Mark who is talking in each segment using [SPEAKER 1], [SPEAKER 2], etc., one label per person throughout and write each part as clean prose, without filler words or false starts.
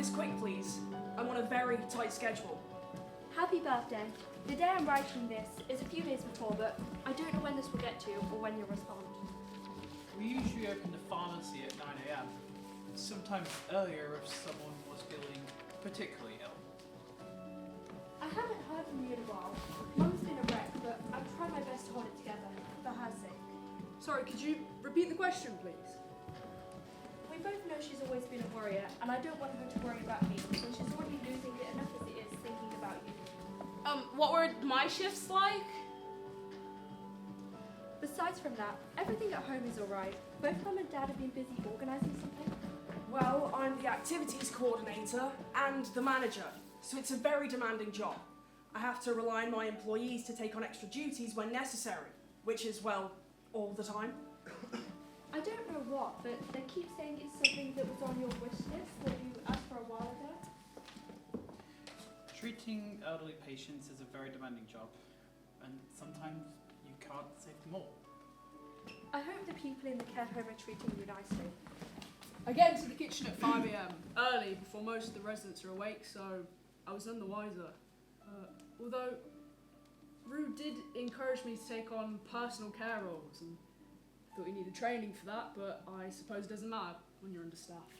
[SPEAKER 1] this quick, please. I'm on a very tight schedule.
[SPEAKER 2] Happy birthday. The day I'm writing this is a few days before, but I don't know when this will get to or when you'll respond.
[SPEAKER 3] We usually open the pharmacy at 9 a.m. Sometimes earlier if someone was feeling particularly ill.
[SPEAKER 2] I haven't heard from you in a while. Mum's been a wreck, but I've tried my best to hold it together, for her sake.
[SPEAKER 1] Sorry, could you repeat the question, please?
[SPEAKER 2] We both know she's always been a worrier, and I don't want her to worry about me when she's already losing it enough as it is thinking about you.
[SPEAKER 1] What were my shifts like?
[SPEAKER 2] Besides from that, everything at home is alright. Both Mum and Dad have been busy organising something.
[SPEAKER 1] Well, I'm the activities coordinator and the manager, so it's a very demanding job. I have to rely on my employees to take on extra duties when necessary, which is, well, all the time.
[SPEAKER 2] I don't know what, but they keep saying it's something that was on your wish list that you asked for a while ago.
[SPEAKER 3] Treating elderly patients is a very demanding job, and sometimes you can't save them all.
[SPEAKER 2] I hope the people in the care home are treating you nicely.
[SPEAKER 4] I get into the kitchen at 5 a.m, early before most of the residents are awake, so I was none the wiser. Although Rue did encourage me to take on personal care roles, and thought you needed training for that, but I suppose it doesn't matter when you're understaffed.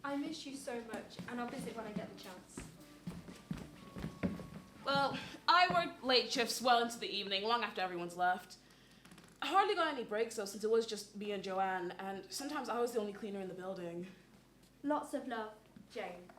[SPEAKER 2] I miss you so much, and I'll visit when I get the chance.
[SPEAKER 5] Well, I worked late shifts well into the evening, long after everyone's left. I hardly got any breaks though, since it was just me and Joanne, and sometimes I was the only cleaner in the building.
[SPEAKER 2] Lots of love, Jane.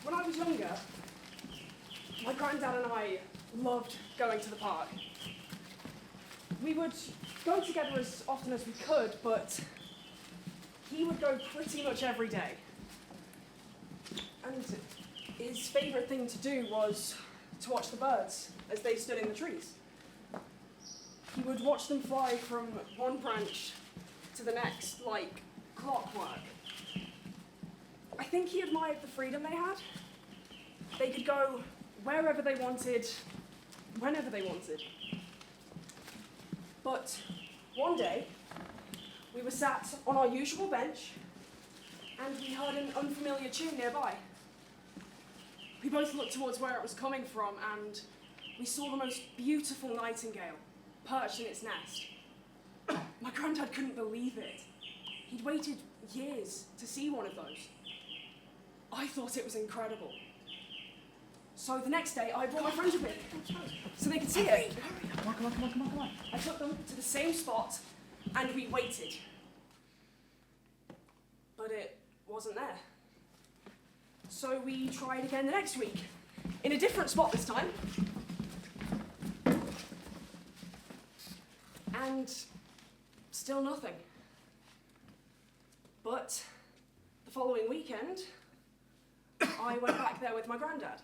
[SPEAKER 1] When I was younger, my granddad and I loved going to the park. We would go together as often as we could, but he would go pretty much every day. And his favourite thing to do was to watch the birds as they stood in the trees. He would watch them fly from one branch to the next like clockwork. I think he admired the freedom they had. They could go wherever they wanted, whenever they wanted. But one day, we were sat on our usual bench, and we heard an unfamiliar tune nearby. We both looked towards where it was coming from, and we saw the most beautiful nightingale perched in its nest. My granddad couldn't believe it. He'd waited years to see one of those. I thought it was incredible. So the next day, I brought my friends with me, so they could see it.
[SPEAKER 3] Come on.
[SPEAKER 1] I took them to the same spot, and we waited. But it wasn't there. So we tried again the next week, in a different spot this time. And still nothing. But the following weekend, I went back there with my granddad.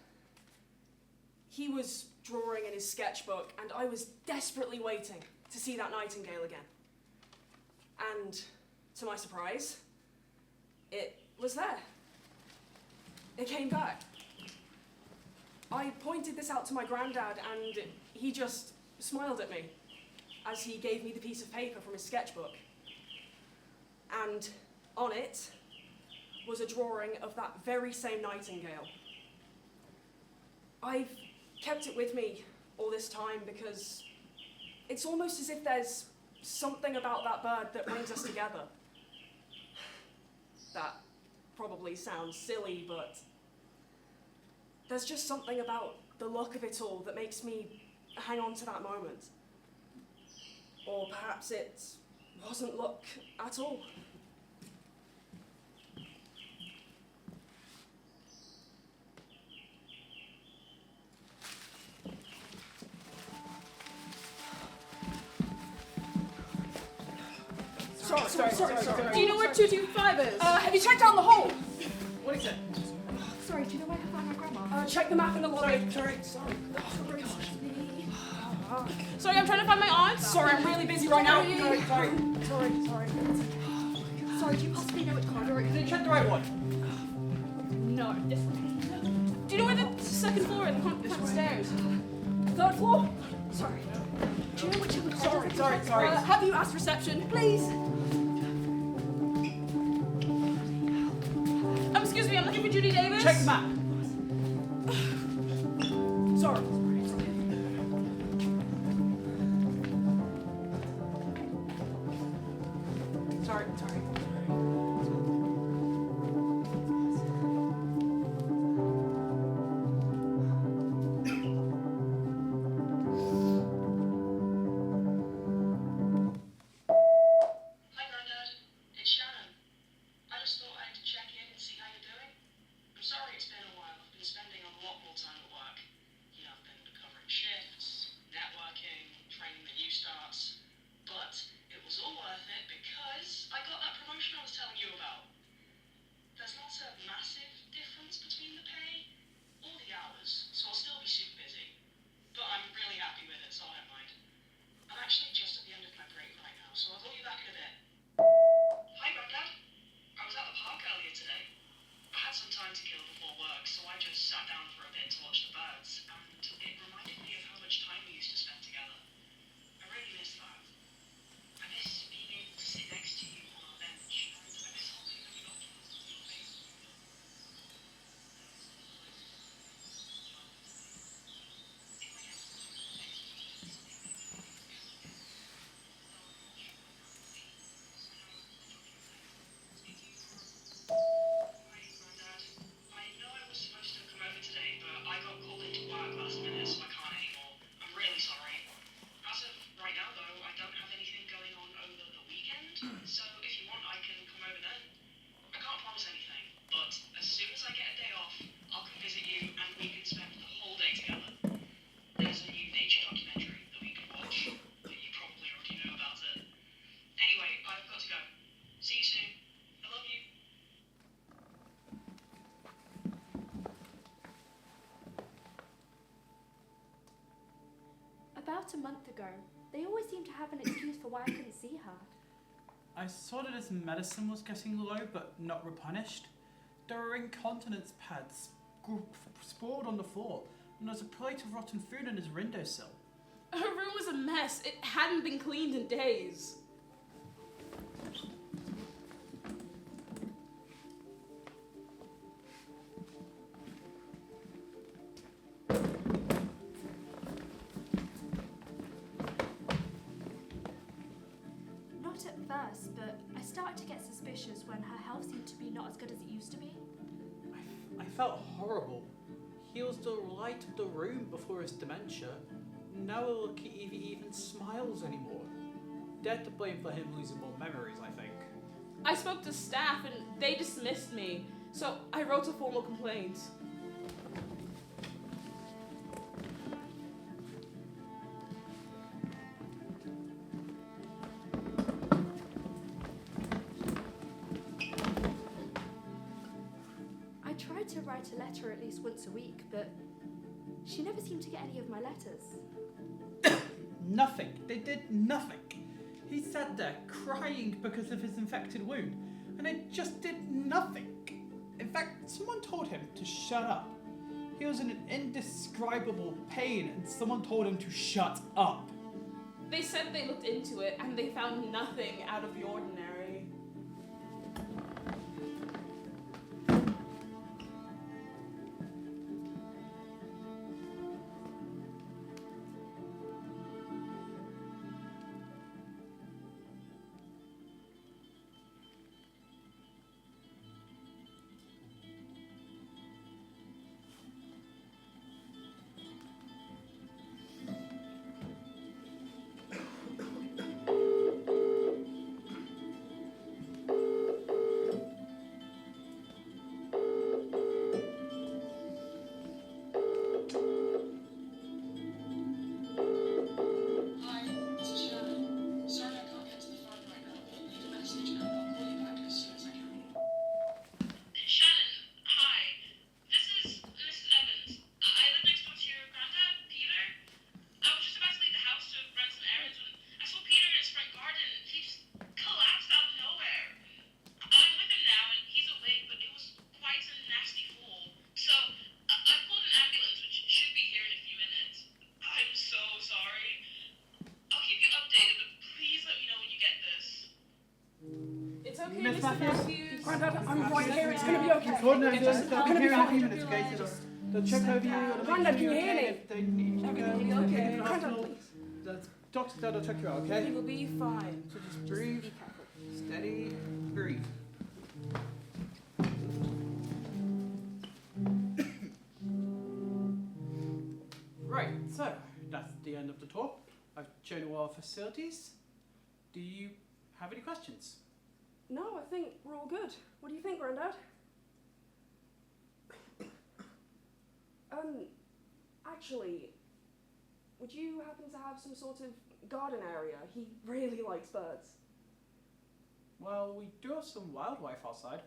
[SPEAKER 1] He was drawing in his sketchbook, and I was desperately waiting to see that nightingale again. And to my surprise, it was there. It came back. I pointed this out to my granddad, and he just smiled at me as he gave me the piece of paper from his sketchbook. And on it was a drawing of that very same nightingale. I've kept it with me all this time because it's almost as if there's something about that bird that brings us together. That probably probably sound silly, but there's just something about the look of it all that makes me hang on to that moment. Or perhaps it wasn't luck at all.
[SPEAKER 4] Sorry.
[SPEAKER 5] Do you know where 225 is?
[SPEAKER 1] Have you checked down the hole?
[SPEAKER 3] What is it?
[SPEAKER 2] Sorry, do you know where I found my grandma?
[SPEAKER 1] Check the map in the lobby.
[SPEAKER 3] Sorry.
[SPEAKER 5] Sorry, I'm trying to find my aunt.
[SPEAKER 1] Sorry, I'm really busy right now.
[SPEAKER 2] Sorry, do you possibly know which corridor it is?
[SPEAKER 3] Did you check the right one?
[SPEAKER 2] No, this one.
[SPEAKER 5] Do you know where the second floor is? The stairs.
[SPEAKER 1] Third floor?
[SPEAKER 2] Sorry. Do you know which of the corridors?
[SPEAKER 3] Sorry.
[SPEAKER 1] Have you asked reception, please?
[SPEAKER 5] Excuse me, I'm looking for Judy Davis.
[SPEAKER 3] Check the map.
[SPEAKER 1] Sorry. Sorry.
[SPEAKER 6] Hi, Grandad. It's Shannon. I just thought I'd check in and see how you're doing. I'm sorry it's been a while. I've been spending a lot more time at work. You know, I've been covering shifts, networking, training the new starts. But it was all worth it because I got that promotion I was telling you about. There's not a massive difference between the pay or the hours, so I'll still be super busy. But I'm really happy with it, so I don't mind. I'm actually just at the end of my break right now, so I'll call you back in a bit. Hi, Grandad. I was at the park earlier today. I had some time to kill before work, so I just sat down for a bit to watch the birds, and it reminded me of how much time we used to spend together. I really miss that. I miss being able to sit next to you on our bench, and I miss holding every document on your face. Hi, Grandad. I know I was supposed to come over today, but I got called into work last minute, so I can't anymore. I'm really sorry. As of right now, though, I don't have anything going on over the weekend, so if you want, I can come over then. I can't promise anything, but as soon as I get a day off, I'll come visit you and we can spend the whole day together. There's a new nature documentary that we can watch, but you probably already know about it. Anyway, I've got to go. See you soon. I love you.
[SPEAKER 2] About a month ago, they always seemed to have an excuse for why I couldn't see her.
[SPEAKER 3] I saw that his medicine was getting low, but not replenished. There were incontinence pads sprawled on the floor, and there was a plate of rotten food on his windowsill.
[SPEAKER 5] Her room was a mess. It hadn't been cleaned in days.
[SPEAKER 2] Not at first, but I started to get suspicious when her health seemed to be not as good as it used to be.
[SPEAKER 3] I felt horrible. He was the light of the room before his dementia. Now look, he even smiles anymore. They're to blame for him losing more memories, I think.
[SPEAKER 5] I spoke to staff and they dismissed me, so I wrote a formal complaint.
[SPEAKER 2] I tried to write a letter at least once a week, but she never seemed to get any of my letters.
[SPEAKER 3] Nothing. They did nothing. He sat there crying because of his infected wound, and they just did nothing. In fact, someone told him to shut up. He was in an indescribable pain, and someone told him to shut up.
[SPEAKER 5] They said they looked into it and they found nothing out of the ordinary.
[SPEAKER 1] right here. It's gonna be okay.
[SPEAKER 3] Coordinate
[SPEAKER 1] It's
[SPEAKER 3] this. They'll
[SPEAKER 1] gonna
[SPEAKER 3] be
[SPEAKER 1] be
[SPEAKER 3] here in a few
[SPEAKER 1] fine.
[SPEAKER 3] minutes, okay? So they'll check over you. They'll
[SPEAKER 1] Grandad,
[SPEAKER 3] make sure
[SPEAKER 1] can you
[SPEAKER 3] you're
[SPEAKER 1] hear
[SPEAKER 3] okay.
[SPEAKER 1] me?
[SPEAKER 3] If they need you to go,
[SPEAKER 5] Everything
[SPEAKER 3] they'll take
[SPEAKER 5] okay?
[SPEAKER 3] you to the
[SPEAKER 1] Grandad,
[SPEAKER 3] hospital.
[SPEAKER 1] please.
[SPEAKER 3] The doctor there will check you out,
[SPEAKER 5] He
[SPEAKER 3] okay?
[SPEAKER 5] will be fine.
[SPEAKER 3] So just breathe.
[SPEAKER 5] Be careful.
[SPEAKER 3] Steady. Breathe. Right, so that's the end of the tour. I've shown you our facilities. Do you have any questions?
[SPEAKER 1] No, I think we're all good. What do you think, Grandad? Actually, would you happen to have some sort of garden area? He really likes birds.
[SPEAKER 3] Well, we do have some wildlife outside.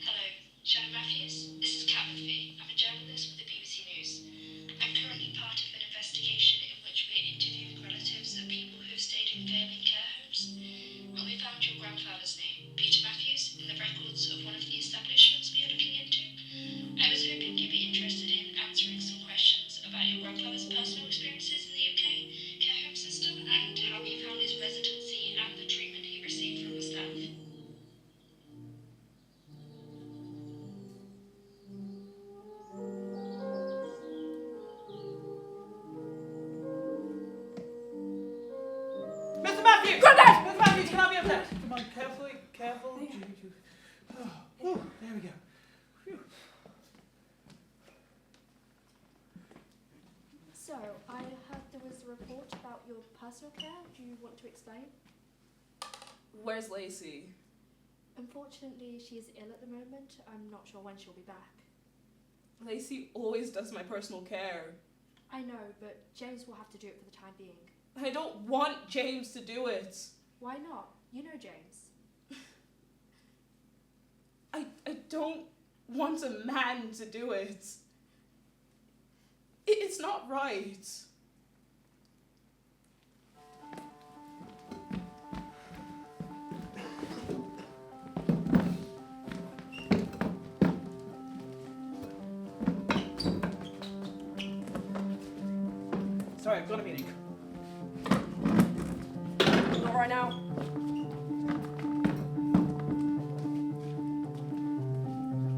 [SPEAKER 6] Hello, Shannon Matthews. This is Kat McPhee. I'm a journalist with the BBC News. I'm currently part of an investigation in which we're interviewing relatives of people who've stayed in failing care homes. And we found your grandfather's name, Peter Matthews, in the records of one of the establishments we are looking into. I was hoping you'd be interested in answering some questions about your grandfather's personal experiences in the UK care home system and how he found his residency and the treatment he received from the staff.
[SPEAKER 3] Mr. Matthews!
[SPEAKER 1] Grandad!
[SPEAKER 3] Mr. Matthews, can I be up there? Come on, carefully, careful.
[SPEAKER 1] Yeah.
[SPEAKER 3] Oh, whew, there we go. Phew.
[SPEAKER 2] So, I heard there was a report about your personal care. Do you want to explain?
[SPEAKER 5] Where's Lacey?
[SPEAKER 2] Unfortunately, she is ill at the moment. I'm not sure when she'll be back.
[SPEAKER 5] Lacey always does my personal care.
[SPEAKER 2] I know, but James will have to do it for the time being.
[SPEAKER 5] I don't want James to do it.
[SPEAKER 2] Why not? You know James.
[SPEAKER 5] I don't want a man to do it. It's not right.
[SPEAKER 3] Sorry, I've got a meeting.
[SPEAKER 1] Not right now.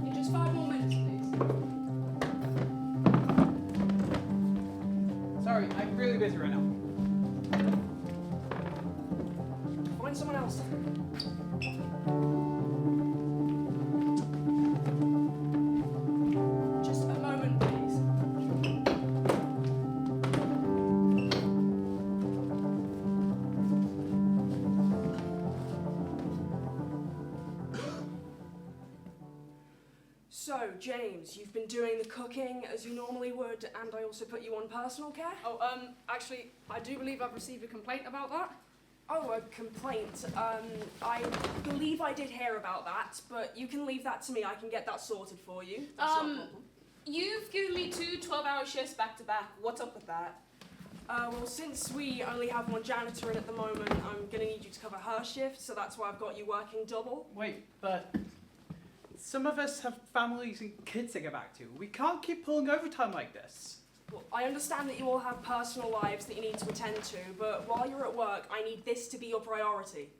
[SPEAKER 4] In just 5 more minutes, please.
[SPEAKER 3] Sorry, I'm really busy right now.
[SPEAKER 1] Find someone else.
[SPEAKER 4] Just a moment, please.
[SPEAKER 1] So, James, you've been doing the cooking as you normally would, and I also put you on personal care?
[SPEAKER 4] Oh, actually, I do believe I've received a complaint about that.
[SPEAKER 1] Oh, a complaint. I believe I did hear about that, but you can leave that to me. I can get that sorted for you. That's not a problem.
[SPEAKER 5] You've given me 2 12-hour shifts back to back. What's up with that?
[SPEAKER 1] Well, since we only have one janitor in at the moment, I'm going to need you to cover her shift, so that's why I've got you working double.
[SPEAKER 3] Wait, but some of us have families and kids to get back to. We can't keep pulling overtime like this.
[SPEAKER 1] Well, I understand that you all have personal lives that you need to attend to, but while you're at work, I need this to be your priority.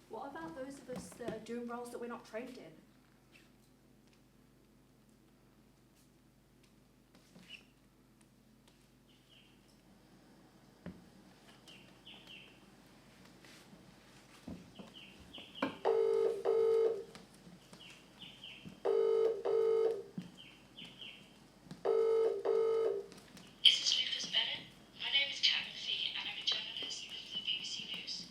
[SPEAKER 2] What about those of us that are doing roles that we're not trained in?
[SPEAKER 6] Is this Lucas Bennett? My name is Kat McPhee and I'm a journalist with the BBC News.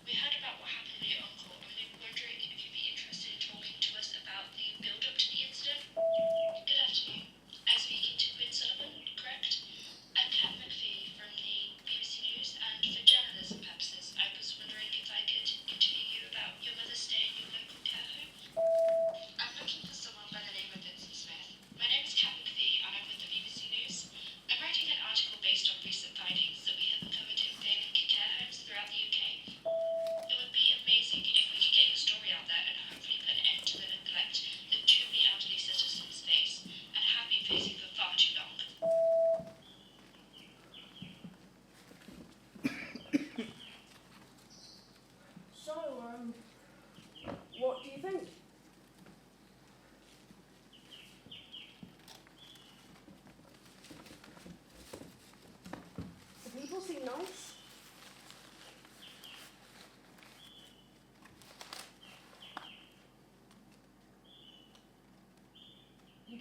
[SPEAKER 6] We heard about what happened with your uncle and we were wondering if you'd be interested in talking to us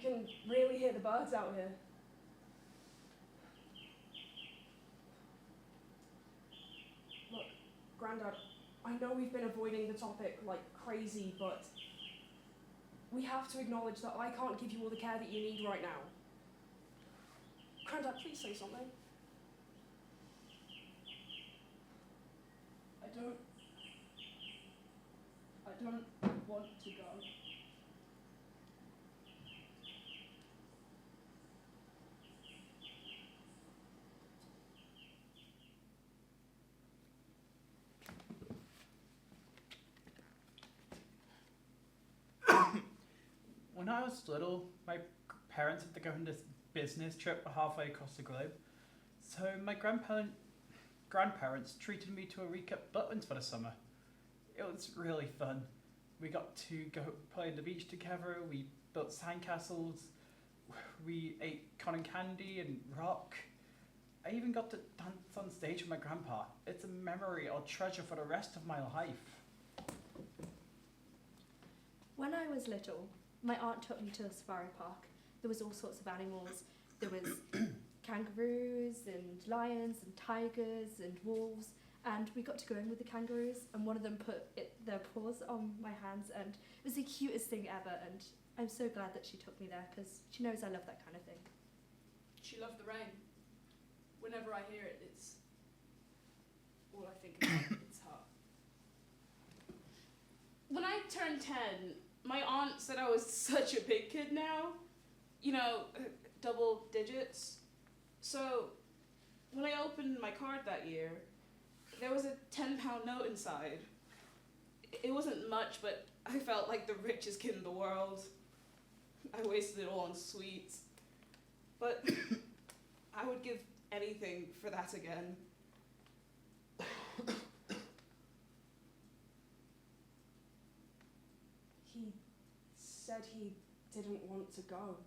[SPEAKER 1] can really hear the birds out here. Look, Grandad, I know we've been avoiding the topic like crazy, but we have to acknowledge that I can't give you all the care that you need right now. Grandad, please say something.
[SPEAKER 4] I don't want to go.
[SPEAKER 3] When I was little, my parents had to go on this business trip halfway across the globe. So my grandparents treated me to a week at Butlins for the summer. It was really fun. We got to go play on the beach together, we built sandcastles, we ate cotton candy and rock. I even got to dance on stage with my grandpa. It's a memory I'll treasure for the rest of my life.
[SPEAKER 2] When I was little, my aunt took me to a safari park. There was all sorts of animals. There was kangaroos and lions and tigers and wolves. And we got to go in with the kangaroos, and one of them put their paws on my hands, and it was the cutest thing ever. And I'm so glad that she took me there, because she knows I love that kind of thing.
[SPEAKER 4] She loved the rain. Whenever I hear it, it's all I think about. It's her.
[SPEAKER 5] When I turned 10, my aunt said I was such a big kid now. You know, double digits. So when I opened my card that year, there was a £10 note inside. It wasn't much, but I felt like the richest kid in the world. I wasted it all on sweets. But I would give anything for that again.
[SPEAKER 1] He said he didn't want to go.